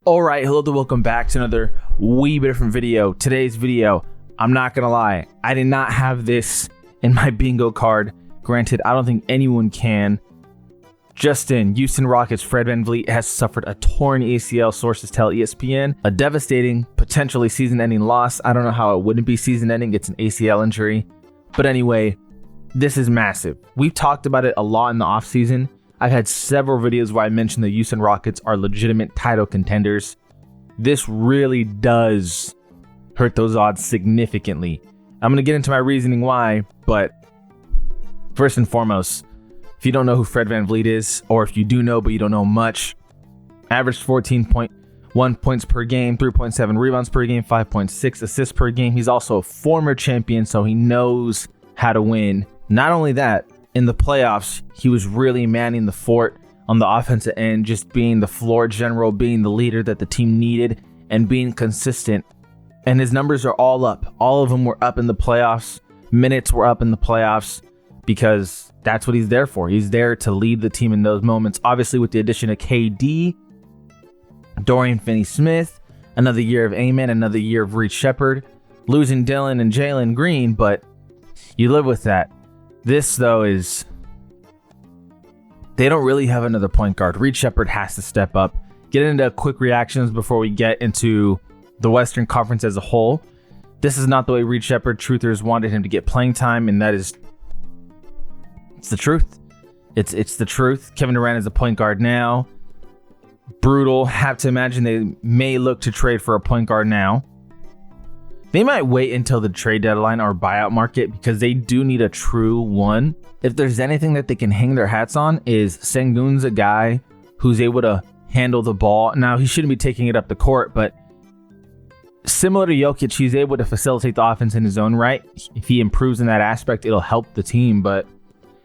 All right, hello there, welcome back to another wee bit different video. Today's video, I'm not gonna lie, I did not have this in my bingo card. Granted, I don't think anyone can. Just in, Houston Rockets Fred VanVleet has suffered a torn ACL, sources tell ESPN. A devastating, potentially season-ending loss. I don't know how it wouldn't be season-ending, it's an ACL injury. But anyway, this is massive. We've talked about it a lot in the offseason. I've had several videos where I mentioned the Houston Rockets are legitimate title contenders. This really does hurt those odds significantly. I'm going to get into my reasoning why, but first and foremost, if you don't know who Fred VanVleet is, or if you do know but you don't know much, averaged 14.1 points per game, 3.7 rebounds per game, 5.6 assists per game. He's also a former champion, so he knows how to win. Not only that, in the playoffs, he was really manning the fort on the offensive end, just being the floor general, being the leader that the team needed, and being consistent. And his numbers are all up. All of them were up in the playoffs. Minutes were up in the playoffs because that's what he's there for. He's there to lead the team in those moments. Obviously, with the addition of KD, Dorian Finney-Smith, another year of Amen, another year of Reed Shepherd, losing Dylan and Jalen Green, but you live with that. This, though, is they don't really have another point guard. Reed Shepherd has to step up. Get into quick reactions before we get into the Western Conference as a whole. This is not the way Reed Shepherd truthers wanted him to get playing time, and that is, it's the truth. It's the truth. Kevin Durant is a point guard now. Brutal. Have to imagine they may look to trade for a point guard now. They might wait until the trade deadline or buyout market because they do need a true one. If there's anything that they can hang their hats on, is Sengun's a guy who's able to handle the ball. Now, he shouldn't be taking it up the court, but similar to Jokic, he's able to facilitate the offense in his own right. If he improves in that aspect, it'll help the team, but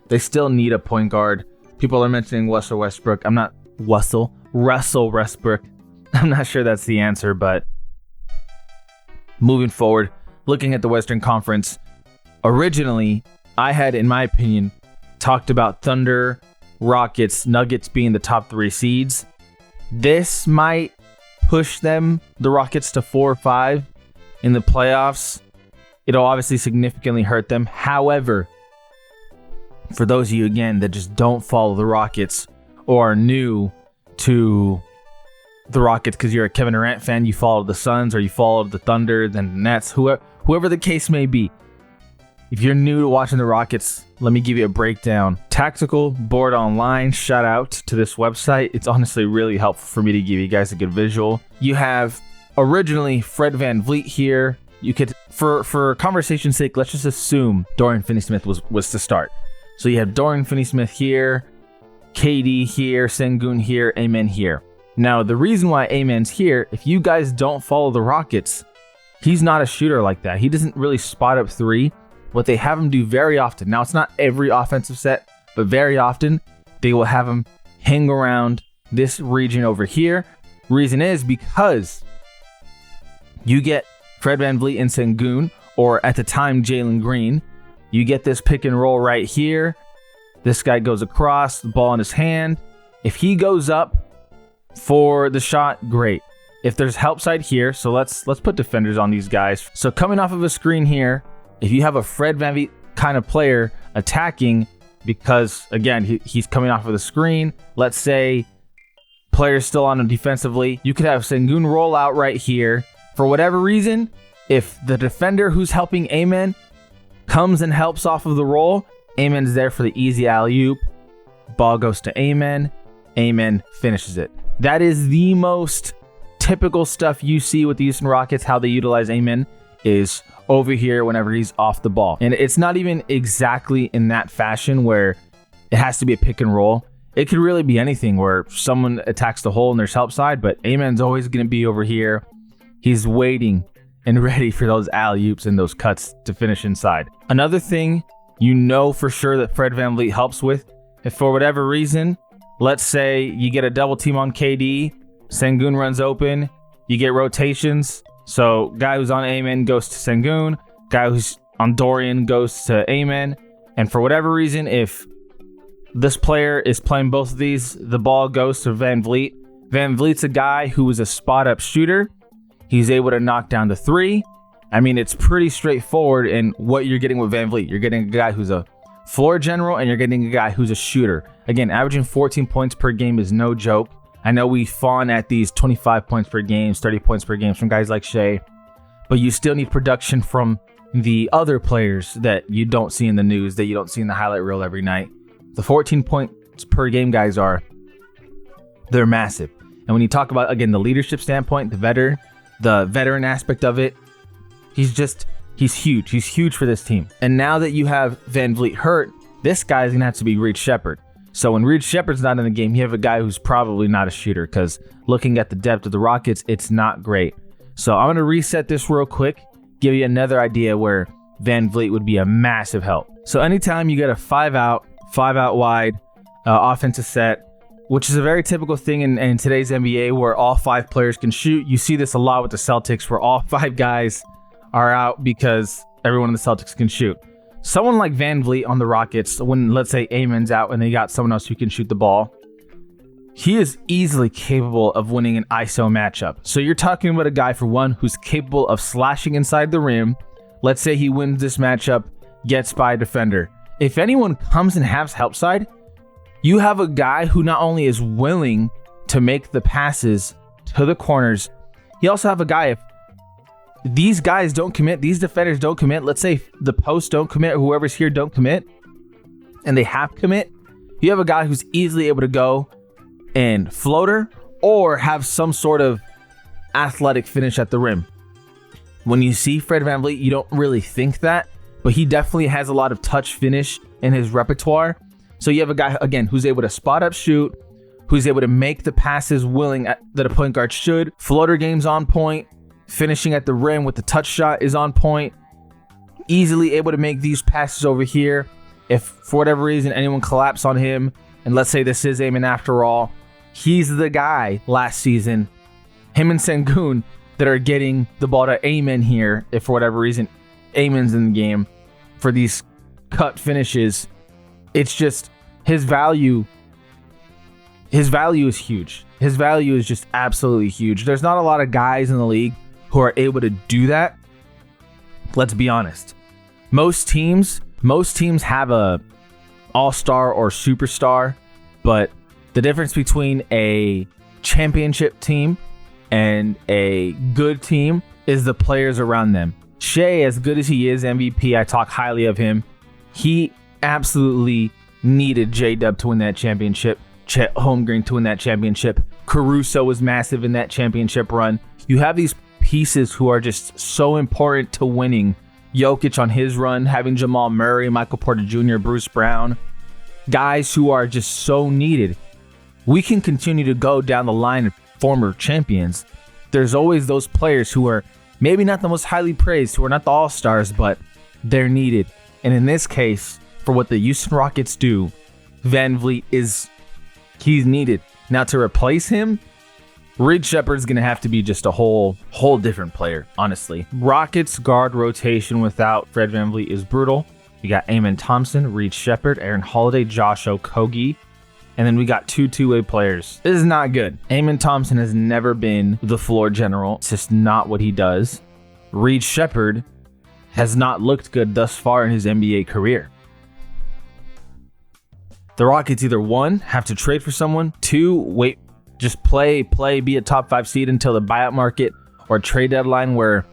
they still need a point guard. People are mentioning Russell Westbrook. Russell Westbrook. I'm not sure that's the answer, but moving forward, looking at the Western Conference, originally, I had, in my opinion, talked about Thunder, Rockets, Nuggets being the top three seeds. This might push them, the Rockets, to 4 or 5 in the playoffs. It'll obviously significantly hurt them. However, for those of you, again, that just don't follow the Rockets or are new to the Rockets because you're a Kevin Durant fan, you follow the Suns, or you follow the Thunder, then the Nets, whoever the case may be. If you're new to watching the Rockets, let me give you a breakdown. Tactical Board Online, shout out to this website. It's honestly really helpful for me to give you guys a good visual. You have originally Fred VanVleet here. You could, for conversation's sake, let's just assume Dorian Finney-Smith was to start. So you have Dorian Finney-Smith here, KD here, Sengun here, Amen here. Now, the reason why Amen's here, if you guys don't follow the Rockets, he's not a shooter like that. He doesn't really spot up three. What they have him do very often, now it's not every offensive set, but very often, they will have him hang around this region over here. Reason is because you get Fred VanVleet and Sengun, or at the time, Jalen Green. You get this pick and roll right here. This guy goes across, the ball in his hand. If he goes up for the shot, great. If there's help side here, so let's put defenders on these guys. So coming off of a screen here, if you have a Fred VanVleet kind of player attacking, because again, he's coming off of the screen, let's say player's still on him defensively, you could have Sengun roll out right here. For whatever reason, if the defender who's helping Amen comes and helps off of the roll, Amen's there for the easy alley-oop. Ball goes to Amen. Amen finishes it. That is the most typical stuff you see with the Houston Rockets. How they utilize Amen is over here whenever he's off the ball. And it's not even exactly in that fashion where it has to be a pick and roll. It could really be anything where someone attacks the hole and there's help side, but Amen's always going to be over here. He's waiting and ready for those alley-oops and those cuts to finish inside. Another thing you know for sure that Fred VanVleet helps with, if for whatever reason, let's say you get a double team on KD, Sengun runs open, you get rotations. So guy who's on Amen goes to Sengun, guy who's on Dorian goes to Amen. And for whatever reason, if this player is playing both of these, the ball goes to VanVleet. VanVleet's a guy who is a spot-up shooter. He's able to knock down the three. I mean, it's pretty straightforward in what you're getting with VanVleet. You're getting a guy who's a floor general, and you're getting a guy who's a shooter. Again, averaging 14 points per game is no joke. I know we fawn at these 25 points per game, 30 points per game from guys like Shea, but you still need production from the other players that you don't see in the news, that you don't see in the highlight reel every night. The 14 points per game guys they're massive. And when you talk about, again, the leadership standpoint, the veteran aspect of it, he's huge. He's huge for this team. And now that you have VanVleet hurt, this guy's going to have to be Reed Sheppard. So when Reed Sheppard's not in the game, you have a guy who's probably not a shooter, because looking at the depth of the Rockets, it's not great. So I'm going to reset this real quick, give you another idea where VanVleet would be a massive help. So anytime you get a 5-out wide offensive set, which is a very typical thing in today's NBA where all 5 players can shoot. You see this a lot with the Celtics where all 5 guys are out because everyone in the Celtics can shoot. Someone like VanVleet on the Rockets, when let's say Amon's out and they got someone else who can shoot the ball, he is easily capable of winning an ISO matchup. So you're talking about a guy, for one, who's capable of slashing inside the rim. Let's say he wins this matchup, gets by a defender. If anyone comes and has help side, you have a guy who not only is willing to make the passes to the corners, you also have a guy, if these guys don't commit, these defenders don't commit, let's say the posts don't commit, or whoever's here don't commit, and they have commit, you have a guy who's easily able to go and floater or have some sort of athletic finish at the rim. When you see Fred VanVleet, you don't really think that, but he definitely has a lot of touch finish in his repertoire. So you have a guy, again, who's able to spot up shoot, who's able to make the passes that a point guard should. Floater game's on point. Finishing at the rim with the touch shot is on point. Easily able to make these passes over here. If for whatever reason anyone collapse on him, and let's say this is Amon after all, he's the guy last season, him and Sengun, that are getting the ball to Amon here if for whatever reason Amon's in the game for these cut finishes. It's just his value is huge. His value is just absolutely huge. There's not a lot of guys in the league who are able to do that. Let's be honest. Most teams have a all-star or superstar, but the difference between a championship team and a good team is the players around them. Shea, as good as he is, MVP, I talk highly of him. He absolutely needed J-Dub to win that championship. Chet Holmgren to win that championship. Caruso was massive in that championship run. You have these pieces who are just so important to winning. Jokic on his run, having Jamal Murray, Michael Porter Jr., Bruce Brown. Guys who are just so needed. We can continue to go down the line of former champions. There's always those players who are maybe not the most highly praised, who are not the all-stars, but they're needed. And in this case, for what the Houston Rockets do, VanVleet he's needed. Now to replace him, Reed Sheppard's going to have to be just a whole different player, honestly. Rockets guard rotation without Fred VanVleet is brutal. We got Amen Thompson, Reed Sheppard, Aaron Holiday, Josh Okogie, and then we got two-way players. This is not good. Amen Thompson has never been the floor general. It's just not what he does. Reed Sheppard has not looked good thus far in his NBA career. The Rockets either 1, have to trade for someone, 2, just play, be a top 5 seed until the buyout market or trade deadline where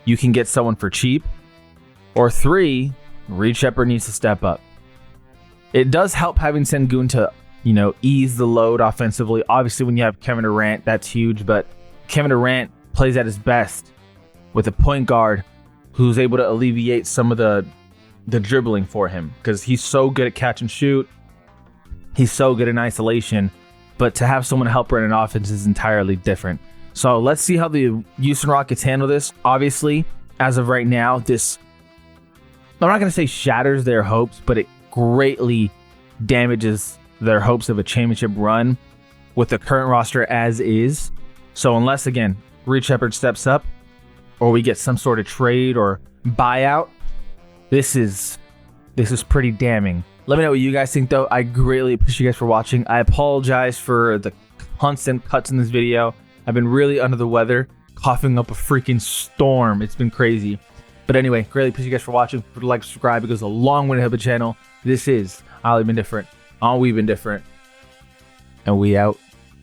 you can get someone for cheap, or 3, Reed Sheppard needs to step up. It does help having Sengun to, ease the load offensively. Obviously, when you have Kevin Durant, that's huge, but Kevin Durant plays at his best with a point guard who's able to alleviate some of the dribbling for him, because he's so good at catch and shoot. He's so good in isolation, but to have someone help run an offense is entirely different. So let's see how the Houston Rockets handle this. Obviously, as of right now, this, I'm not going to say shatters their hopes, but it greatly damages their hopes of a championship run with the current roster as is. So unless, again, Reed Sheppard steps up or we get some sort of trade or buyout, this is pretty damning. Let me know what you guys think, though. I greatly appreciate you guys for watching. I apologize for the punts and cuts in this video. I've been really under the weather, coughing up a freaking storm. It's been crazy. But anyway, greatly appreciate you guys for watching. If you like, subscribe. It goes a long way to help the channel. This is I've Been Different. We've been different. And we out.